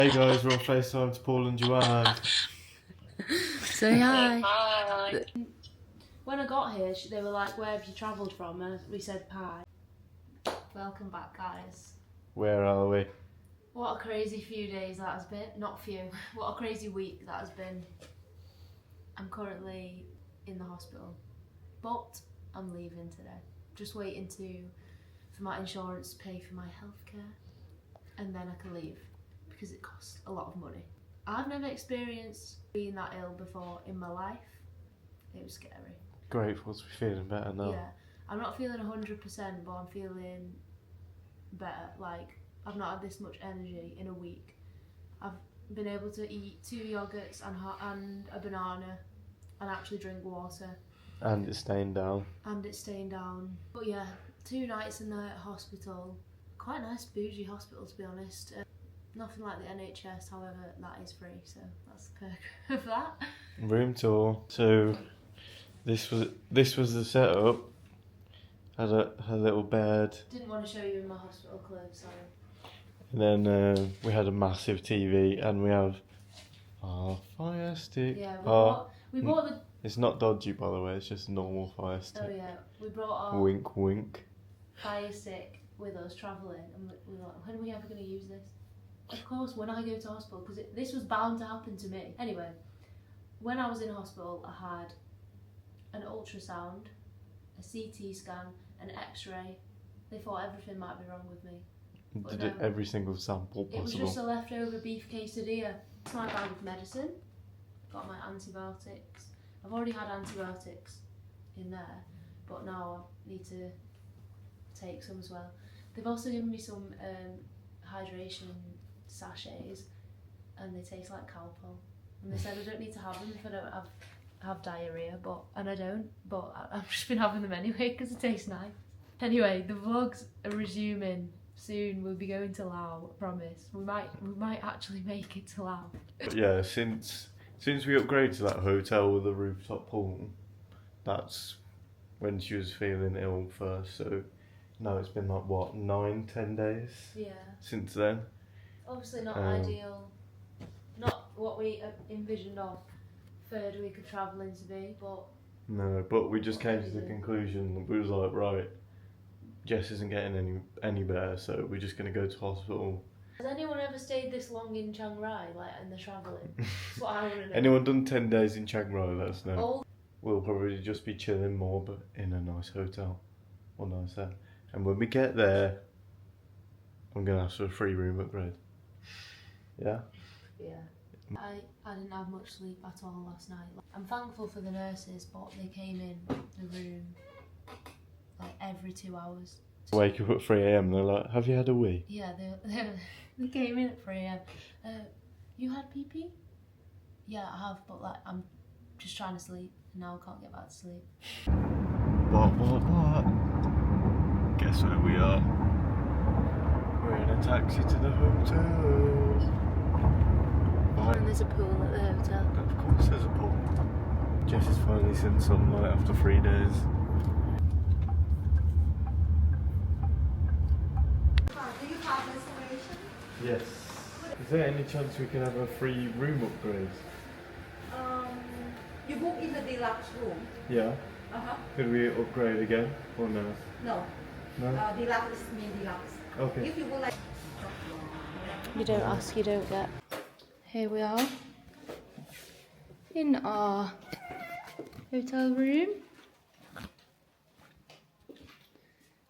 Hey guys, we're on FaceTime to Paul and Joanne. Say hi. Hi. When I got here, they were like, "Where have you travelled from?" And we said, "Pi." Welcome back, guys. Where are we? What a crazy few days that has been. Not few. What a crazy week that has been. I'm currently in the hospital, but I'm leaving today. Just waiting for my insurance to pay for my healthcare, and then I can leave because it costs a lot of money. I've never experienced being that ill before in my life. It was scary. Grateful to be feeling better now. Yeah, I'm not feeling 100%, but I'm feeling better. Like, I've not had this much energy in a week. I've been able to eat 2 yogurts and a banana and actually drink water. And it's staying down. But yeah, 2 nights in the hospital. Quite a nice bougie hospital, to be honest. Nothing like the NHS, however, that is free, so that's the perk of that. Room tour. So this was the setup. Had a little bed. Didn't want to show you in my hospital clothes, sorry. And then we had a massive TV, and we have our fire stick. Yeah, we bought the... It's not dodgy, by the way. It's just a normal fire stick. Oh yeah, we brought our Wink, wink. fire stick with us travelling, and we were like, when are we ever going to use this? Of course, when I go to hospital, because this was bound to happen to me. Anyway, when I was in hospital, I had an ultrasound, a CT scan, an X-ray. They thought everything might be wrong with me. Did it every single sample possible. It was just a leftover beef quesadilla. It's my bag of medicine. Got my antibiotics. I've already had antibiotics in there, but now I need to take some as well. They've also given me some hydration sachets, and they taste like Calpol. And they said I don't need to have them if I don't have diarrhea, and I don't. But I've just been having them anyway because it tastes nice. Anyway, the vlogs are resuming soon. We'll be going to Laos, I promise. We might actually make it to Laos. But yeah, since we upgraded to that hotel with a rooftop pool, that's when she was feeling ill first. So now it's been like what, 9-10 days? Yeah. Since then. Obviously not ideal. Not what we envisioned of third week of travelling to be, but... No, but we just came to the conclusion, we was like, right, Jess isn't getting any better, so we're just going to go to hospital. Has anyone ever stayed this long in Chiang Rai, like, and they're travelling? That's what I want to know. Anyone done 10 days in Chiang Rai, let us know. We'll probably just be chilling more, but in a nice hotel. Or nicer. And when we get there, I'm going to ask for a free room upgrade. Yeah? Yeah. I didn't have much sleep at all last night. I'm thankful for the nurses, but they came in the room like every 2 hours. Wake up at 3 AM, they're like, have you had a wee? Yeah, they came in at 3 AM. You had pee-pee? Yeah, I have, but like I'm just trying to sleep, and now I can't get back to sleep. What? Guess where we are? We're in a taxi to the hotel. And there's a pool at the hotel. Of course there's a pool. Jess has finally seen sunlight after 3 days. Do you have reservation? Yes. Is there any chance we can have a free room upgrade? You book in the deluxe room. Yeah. Uh-huh. Could we upgrade again or no? No. No? Deluxe is mean deluxe. Okay. If you would like... You don't ask, you don't get. Here we are in our hotel room.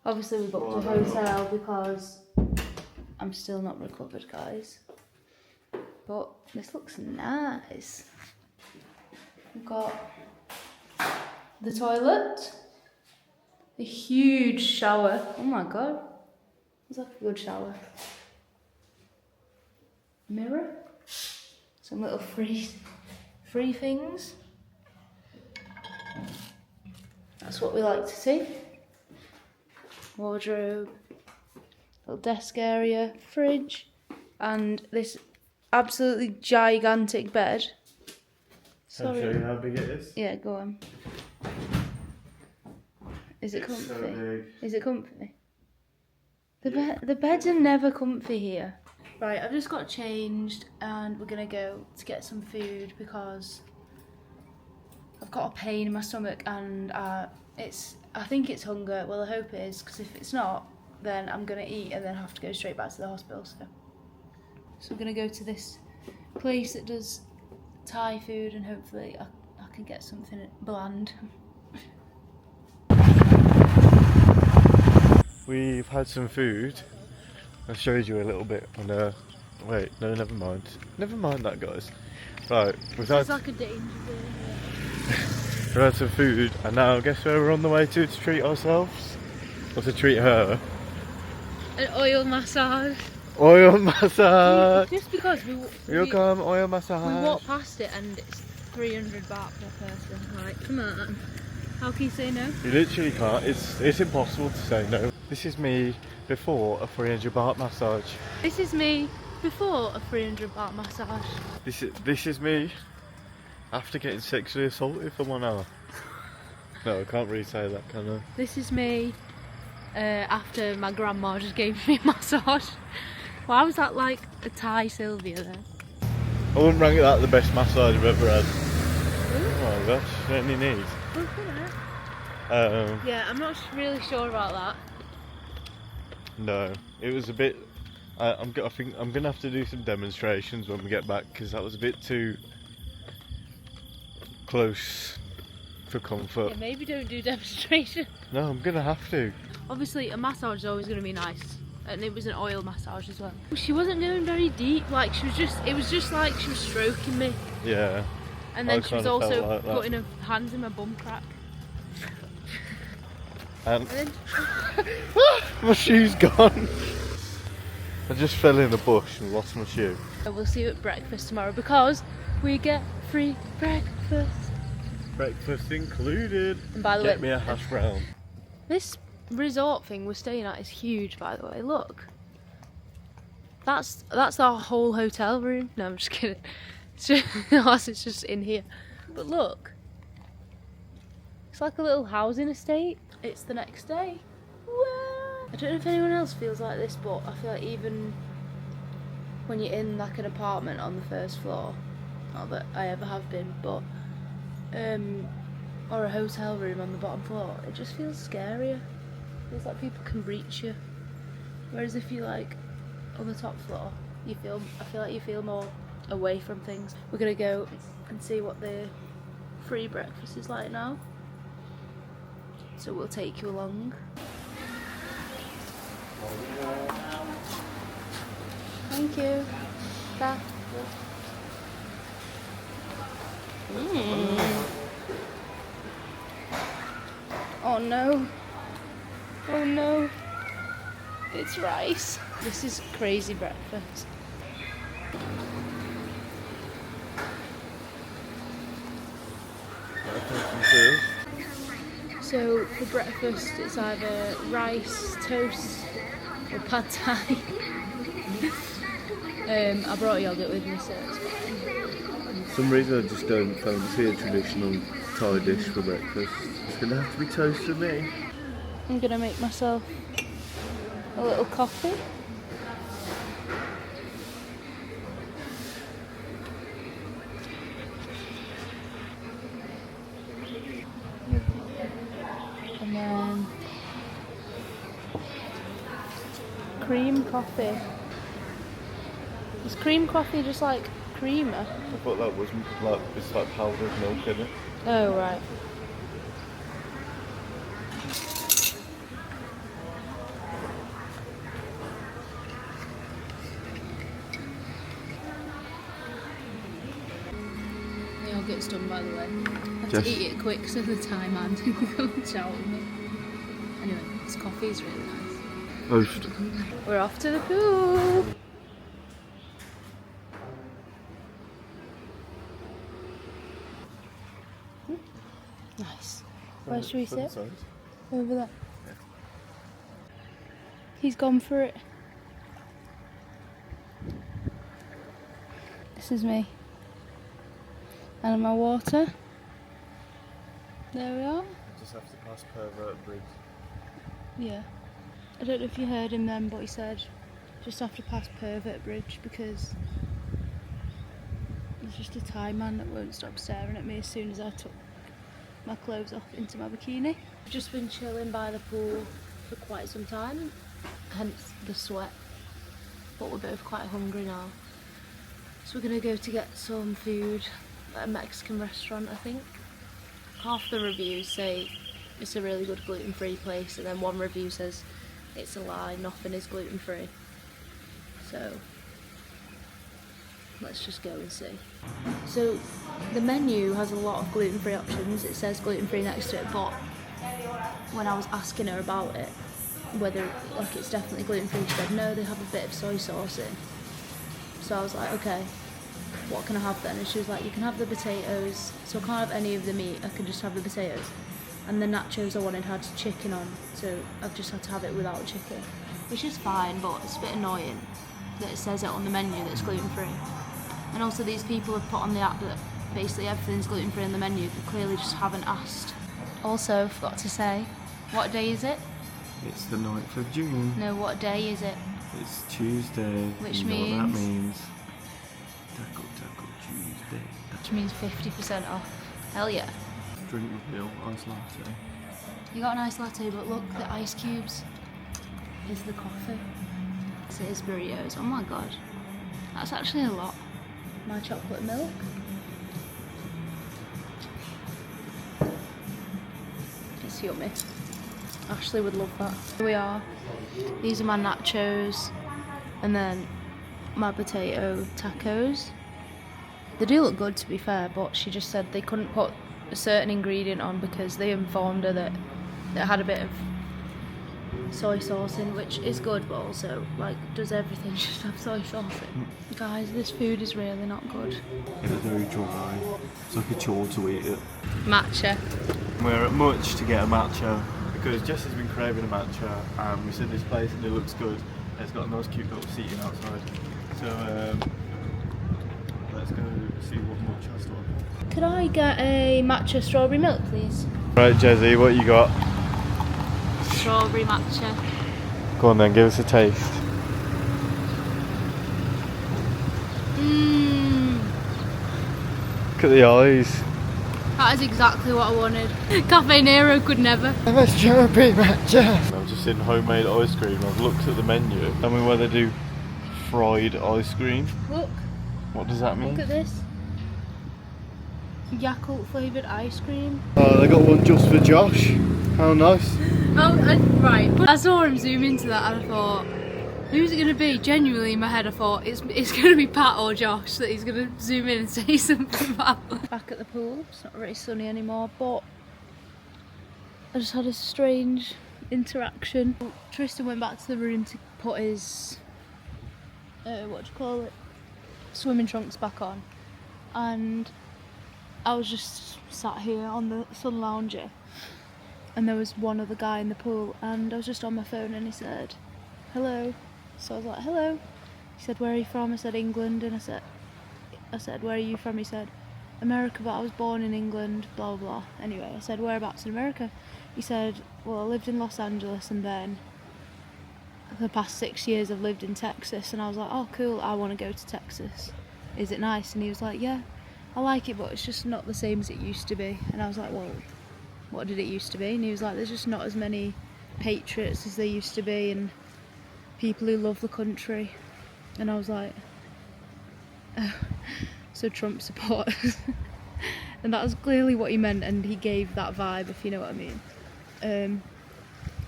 Obviously we booked a hotel because I'm still not recovered, guys. But this looks nice. We've got the toilet, a huge shower. Oh my god, it's like a good shower. Mirror. Some little free things. That's what we like to see. Wardrobe, little desk area, fridge, and this absolutely gigantic bed. Can I show you how big it is? Yeah, go on. Is it comfy? So big. Is it comfy? The beds are never comfy here. Right, I've just got changed and we're gonna go to get some food because I've got a pain in my stomach and I think it's hunger. Well, I hope it is, because if it's not, then I'm gonna eat and then have to go straight back to the hospital. So we're gonna go to this place that does Thai food and hopefully I can get something bland. We've had some food. I showed you a little bit on the... Wait, no, never mind. Never mind that, guys. Right, we've had... It's like a danger zone here. We've had some food, and now guess where we're on the way to treat ourselves? Or to treat her? An oil massage. Oil massage! Just because Welcome, oil massage! we walk past it and it's 300 baht per person. Like, come on. How can you say no? You literally can't. It's impossible to say no. This is me before a 300 baht massage. This is me before a 300 baht massage. This is me after getting sexually assaulted for 1 hour. No, I can't really say that, can I? This is me after my grandma just gave me a massage. Why was that like a Thai Sylvia there? I wouldn't rank that the best massage I've ever had. Oh my gosh, any need? Look at it. Yeah, I'm not really sure about that. No, it was a bit. I think I'm gonna have to do some demonstrations when we get back because that was a bit too close for comfort. Yeah, maybe don't do demonstration. No, I'm gonna have to. Obviously, a massage is always going to be nice, and it was an oil massage as well. She wasn't going very deep. Like it was just like she was stroking me. Yeah. And then I she was kinda felt also like that. putting her hands in my bum crack. And And then my shoe's gone. I just fell in a bush and lost my shoe. we'll see you at breakfast tomorrow because we get free breakfast. Breakfast included. And by the Get way, me a hash brown. this resort thing we're staying at is huge, by the way. Look. That's our whole hotel room. No, I'm just kidding. It's just in here. But look. It's like a little housing estate. It's the next day. Whoa. I don't know if anyone else feels like this, but I feel like even when you're in like an apartment on the first floor, not that I ever have been, but or a hotel room on the bottom floor, it just feels scarier. It feels like people can reach you. Whereas if you like on the top floor, I feel like you feel more away from things. We're gonna go and see what the free breakfast is like now. So we'll take you along. Thank you. Bye. Oh no. Oh no. It's rice. This is crazy breakfast. So for breakfast it's either rice, toast or pad thai. I brought yogurt with me, so it's fine. For some reason I just don't fancy a traditional Thai dish for breakfast. It's gonna have to be toast for me. I'm gonna make myself a little coffee. And then cream coffee. Is cream coffee just like creamer? I thought that was like, it's like powdered milk in it. Oh right. The yogurt's done, by the way. I have to eat it quick so the Thai man can come shout at me. Anyway, this coffee is really nice. Oast. We're off to the pool. Nice. Where should we sit? Over there. Yeah. He's gone for it. This is me. And my water. There we are. Just have to pass Pervert Bridge. Yeah. I don't know if you heard him then, but he said Just have to pass Pervert Bridge because there's just a Thai man that won't stop staring at me as soon as I took my clothes off into my bikini. I've just been chilling by the pool for quite some time, hence the sweat, but we're both quite hungry now. So we're gonna go to get some food at a Mexican restaurant, I think. Half the reviews say it's a really good gluten-free place, and then one review says it's a lie, nothing is gluten-free. So let's just go and see. So the menu has a lot of gluten-free options. It says gluten-free next to it, but when I was asking her about it, whether like it's definitely gluten-free, she said no, they have a bit of soy sauce in. So I was like, okay, what can I have then? And she was like, you can have the potatoes, so I can't have any of the meat, I can just have the potatoes. And the nachos I wanted had chicken on, so I've just had to have it without chicken, which is fine, but it's a bit annoying that it says it on the menu that it's gluten-free. And also these people have put on the app that basically everything's gluten-free on the menu, they clearly just haven't asked. Also, forgot to say, what day is it? It's the 9th of June. No, what day is it? It's Tuesday. Which you know means? what that means. Taco Tuesday. Which means 50% off. Hell yeah. Drink reveal, ice latte. You got an iced latte, but look, the ice cubes is the coffee. So here's burritos. Oh my god. That's actually a lot. My chocolate milk. It's yummy. Ashley would love that. Here we are. These are my nachos. And then my potato tacos. They do look good, to be fair, but she just said they couldn't put a certain ingredient on because they informed her that it had a bit of soy sauce in, which is good, but also, like, does everything just have soy sauce in? Guys, this food is really not good. It's very dry. It's like a chore to eat it. Matcha. We're at Much to get a matcha because Jess has been craving a matcha, and we said this place and it looks good. It's got a nice cute little seating outside. So let's go see what Much has to offer. Could I get a matcha strawberry milk, please? Right, Jezzy, what you got? Strawberry matcha. Go on then, give us a taste. Look at the eyes. That is exactly what I wanted. Cafe Nero could never. Have a strawberry matcha. I've just seen homemade ice cream. I've looked at the menu. Tell me where they do fried ice cream. Look. What does that mean? Look at this. Yakult flavoured ice cream. Oh, they got one just for Josh. How nice. Right. I saw him zoom into that and I thought, who's it going to be? Genuinely in my head I thought, it's going to be Pat or Josh that he's going to zoom in and say something about. Back at the pool. It's not very sunny anymore, but I just had a strange interaction. Tristan went back to the room to put his, what do you call it? Swimming trunks back on. And I was just sat here on the sun lounger, and there was one other guy in the pool, and I was just on my phone and he said, hello. So I was like, hello. He said, where are you from? I said, England. And I said, where are you from? He said, America, but I was born in England, blah, blah, blah. Anyway, I said, whereabouts in America? He said, well, I lived in Los Angeles, and then for the past 6 years I've lived in Texas. And I was like, oh, cool, I want to go to Texas. Is it nice? And he was like, yeah, I like it, but it's just not the same as it used to be. And I was like, well, what did it used to be? And he was like, there's just not as many patriots as there used to be, and people who love the country. And I was like, oh, so Trump supporters. And that was clearly what he meant, and he gave that vibe, if you know what I mean. And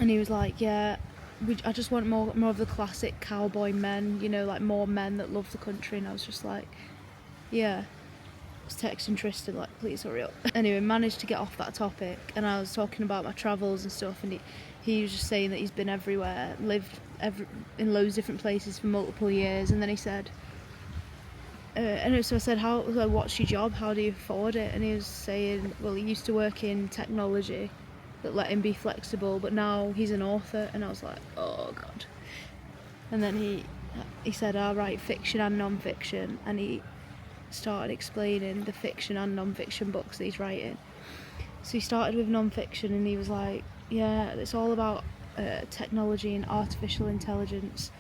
he was like, yeah, I just want more of the classic cowboy men, you know, like more men that love the country. And I was just like, yeah. I was texting Tristan like, please hurry up. Anyway, managed to get off that topic, and I was talking about my travels and stuff, and he was just saying that he's been everywhere, lived in loads of different places for multiple years. And then he said, and so I said, what's your job, how do you afford it? And he was saying, well, he used to work in technology that let him be flexible, but now he's an author. And I was like, oh god. And then he said, I write fiction and non-fiction, and he started explaining the fiction and non-fiction books that he's writing. So he started with non-fiction, and he was like, yeah, it's all about technology and artificial intelligence,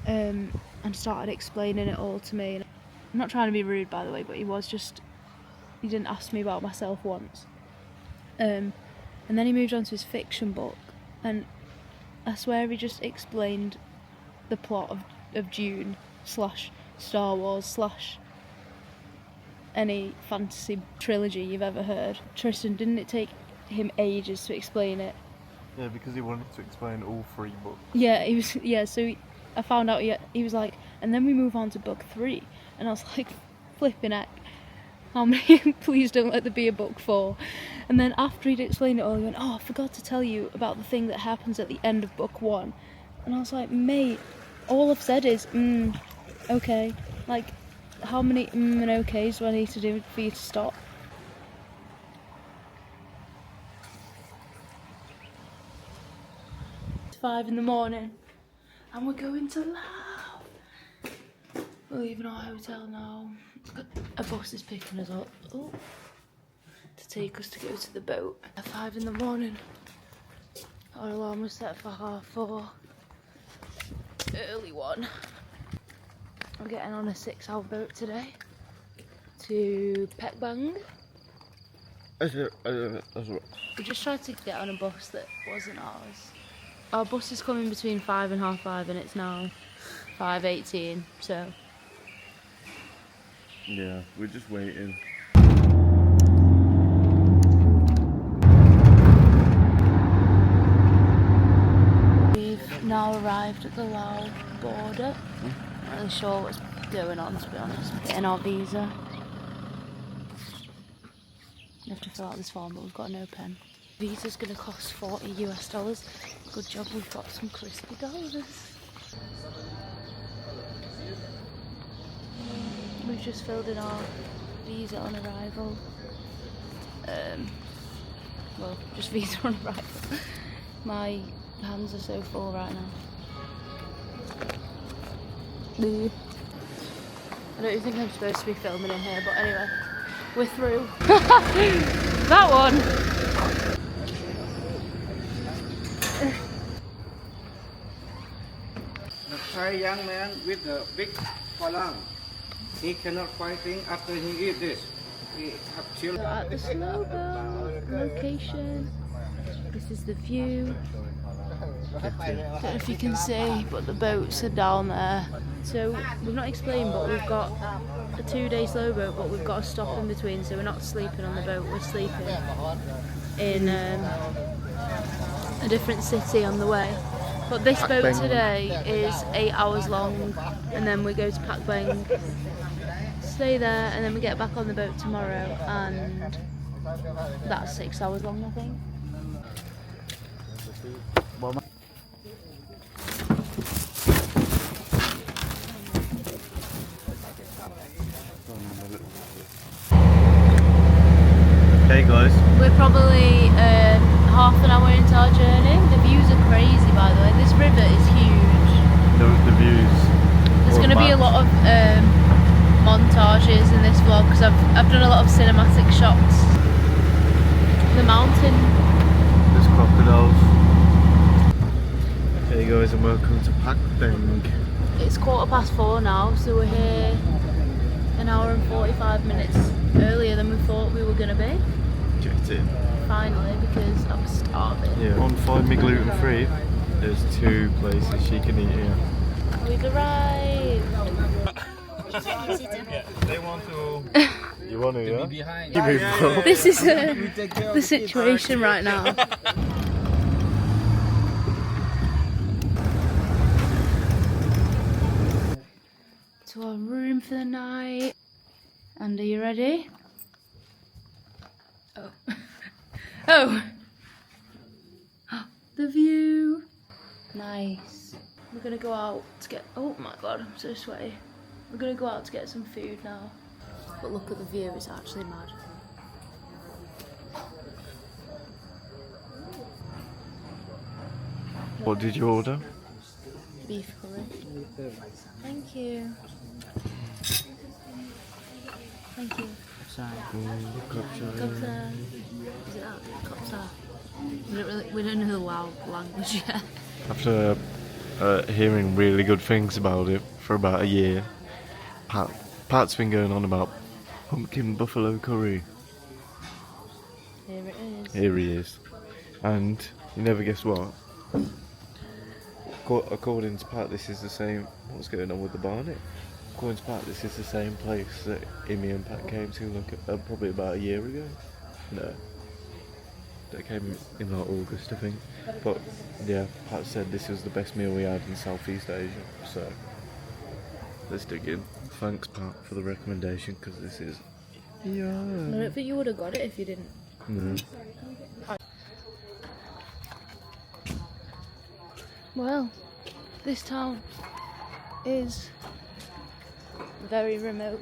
and started explaining it all to me. And I'm not trying to be rude, by the way, but he didn't ask me about myself once. And then he moved on to his fiction book, and I swear he just explained the plot of Dune / Star Wars / any fantasy trilogy you've ever heard. Tristan, didn't it take him ages to explain it? Yeah, because he wanted to explain all 3 books. Yeah, he was. Yeah, so I found out he was like, and then we move on to book 3, and I was like, flipping heck, how many? Please don't let there be a book 4. And then after he'd explained it all, he went, oh, I forgot to tell you about the thing that happens at the end of book 1. And I was like, mate, all I've said is, okay. Like, how many and okays do I need to do for you to stop? It's 5 in the morning, and we're going to Laos. We're leaving our hotel now. A bus is picking us up to take us to go to the boat at 5 in the morning. Our alarm was set for 4:30. Early one. We're getting on a 6-hour boat today to Pekbang. We just tried to get on a bus that wasn't ours. Our bus is coming between 5 and 5:30, and it's now 5:18, so... Yeah, we're just waiting. We've now arrived at the Laos border. I'm not really sure what's going on, to be honest. We're getting our visa. We have to fill out this form, but we've got no pen. Visa's going to cost $40 US. Good job we've got some crispy dollars. We've just filled in our visa on arrival. Well, just visa on arrival. My hands are so full right now. I don't think I'm supposed to be filming in here, but anyway, we're through. That one! The Thai young man with the big falang. He cannot fighting after he eat this. He have children. At the slow boat location. This is the view. Don't know if you can see, but the boats are down there. So we've not explained, but we've got a 2-day slow boat, but we've got a stop in between, so we're not sleeping on the boat, we're sleeping in a different city on the way. But this boat today is 8 hours long, and then we go to Pekbang, stay there, and then we get back on the boat tomorrow, and that's 6 hours long, I think. Hey guys. We're probably half an hour into our journey. The views are crazy, by the way. This river is huge. The views. There's going to be a lot of montages in this vlog because I've done a lot of cinematic shots. The mountain. There's crocodiles. Hey guys, and welcome to Pekbang. It's 4:15 now, so we're here an hour and 45 minutes earlier than we thought we were going to be. Get in. Finally, because I'm starving. Yeah. On Find Me Gluten Free, there's 2 places she can eat here. We've arrived. They want to. You want to, yeah? Behind. This is the situation right now. To our room for the night. And are you ready? Oh. Oh! The view. Nice. We're gonna go out to get. Oh my god, I'm so sweaty. We're gonna go out to get some food now. But look at the view, it's actually mad. What did you order? Beef curry. Thank you. Thank you. Kapsa. Is it that? Kapsa. We don't know the Lao language yet. After hearing really good things about it for about a year. Pat's been going on about pumpkin buffalo curry. Here it is. Here he is. And you never guess what? According to Pat, this is the same. What's going on with the barnet? According to Pat, this is the same place that Imi and Pat came to probably about a year ago. No. They came in like August, I think. But yeah, Pat said this was the best meal we had in Southeast Asia. So let's dig in. Thanks, Pat, for the recommendation, because this is. Yeah. I don't think you would have got it if you didn't. No. Well, this town is very remote.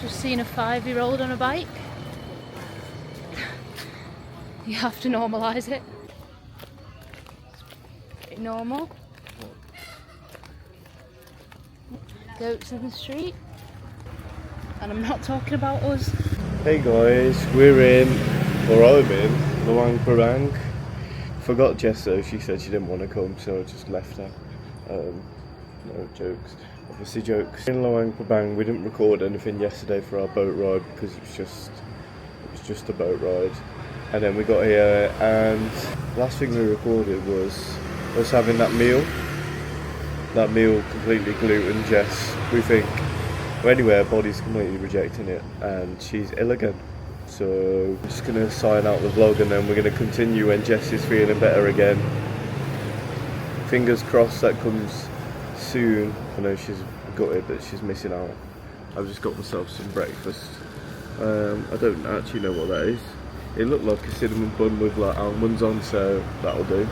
Just seen a 5-year-old on a bike. You have to normalise it. Pretty normal. Goats in the street. And I'm not talking about us. Hey guys, we're in, or I'm in, Luang Prabang. Forgot Jess though, she said she didn't want to come, so I just left her. No jokes, obviously jokes. In Luang Prabang, we didn't record anything yesterday for our boat ride because it was just a boat ride. And then we got here, and last thing we recorded was us having that meal. That meal completely gluten, Jess, we think. Well, anyway, her body's completely rejecting it, and she's ill again. So I'm just going to sign out the vlog, and then we're going to continue when Jess is feeling better again. Fingers crossed that comes soon. I know she's gutted that she's missing out. I've just got myself some breakfast. I don't actually know what that is. It looked like a cinnamon bun with like almonds on, so that'll do.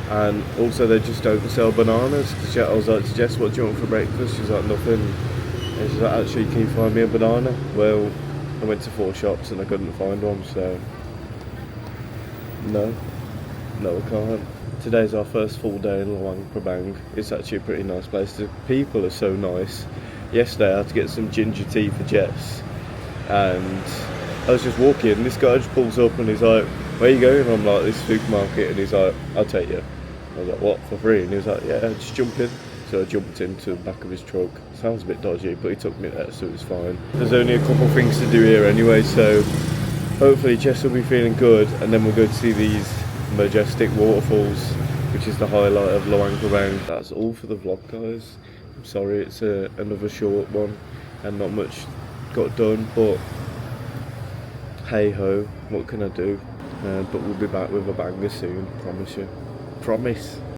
And also they just don't sell bananas. I was like to Jess, what do you want for breakfast? She's like, nothing. And she's like, actually, can you find me a banana? Well, I went to 4 shops and I couldn't find one, so no, I can't. Today's our first full day in Luang Prabang. It's actually a pretty nice place. The people are so nice. Yesterday I had to get some ginger tea for Jess, and I was just walking, this guy just pulls up and he's like, where are you going? I'm like, this supermarket, and he's like, I'll take you. I was like, what, for free? And he was like, yeah, just jump in. So I jumped into the back of his truck. Sounds a bit dodgy, but he took me there, so it was fine. There's only a couple things to do here anyway, so hopefully Jess will be feeling good, and then we'll go to see these majestic waterfalls, which is the highlight of Luang Prabang. That's all for the vlog, guys. I'm sorry, it's another short one, and not much got done, but hey ho, what can I do? But we'll be back with a banger soon, promise you. Promise.